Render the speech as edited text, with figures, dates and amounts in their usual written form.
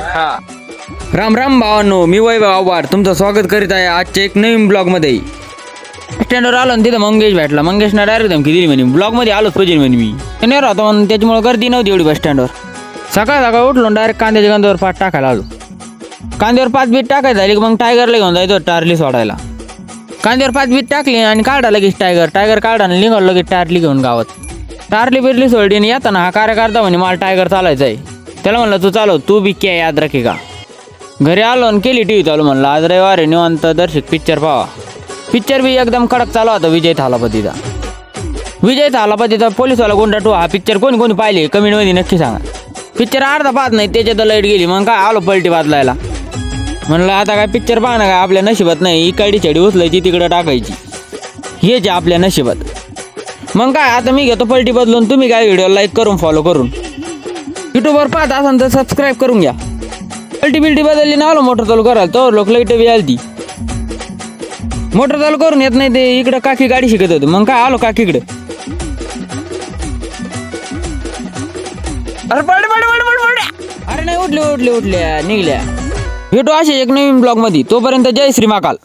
हा. राम राम भावांनो, मी वैभव आव्हाड तुमचं स्वागत करीत आहे आजच्या एक नवीन ब्लॉग मध्ये. स्टँडवर आलो आणि तिथं मंगेश भेटला. मंगेशना डायरेक्ट धमकी दिली म्हणे ब्लॉग मध्ये आलोच पाहिजे म्हणे मी. नाही राहतो म्हणून त्याच्यामुळे गर्दी नव्हती एवढी बस स्टँडवर. सकाळ सकाळ उठलो डायरेक्ट कांद्याच्या गंधावर पात टाकायला आलो. कांद्यावर 5 बीट टाकायचं झाली की मग टायगरला घेऊन जायचो टारली सोडायला. कांद्यावर 5 बीट टाकली आणि काढा लगेच टायगर काढा आणि निघालो लगेच टारली घेऊन गावात. टारली बिरली सोडली आणि येताना हा कार्यकर्ता म्हणे मला टायगर चालायचं आहे. त्याला म्हणलं तू चालव, तू बी क्या याद रखे का. घरी आलो आणि केली टीव्ही चालू. म्हणलं आज रविवार आहे, निवांत दर्शक पिक्चर पाहा. पिक्चर बी एकदम कडक चालू होता विजय थालापतीचा पोलीसवाला गुंडा 2 हा पिक्चर कोणी कोणी पाहिले कमेंटमध्ये नक्की सांगा. पिक्चर अर्धा पाहत नाही त्याच्यात लाईट गेली. मग काय आलो पलटी बदलायला. म्हणलं आता काय पिक्चर पाहणं काय आपल्या नशिबात नाही. इकडची छडी उचलायची तिकडं टाकायची, हेच आपल्या नशिबात. मग काय आता मी घेतो पलटी बदलून. तुम्ही काय व्हिडिओ लाईक करून फॉलो करून युट्यूबवर पाहत असाल तर सबस्क्राईब करून घ्या. पलटी बिलटी बदलली ना आलो मोटर चालू करायला तर लोक लाईट बी आली. मोटर चालू करून येत नाही ते इकडं काकी गाडी शिकत होते. मग काय आलो काकीकडे. अरे नाही उठले निघल्या. भेटू असे एक नवीन ब्लॉग मध्ये. तोपर्यंत जय श्री महाकाल.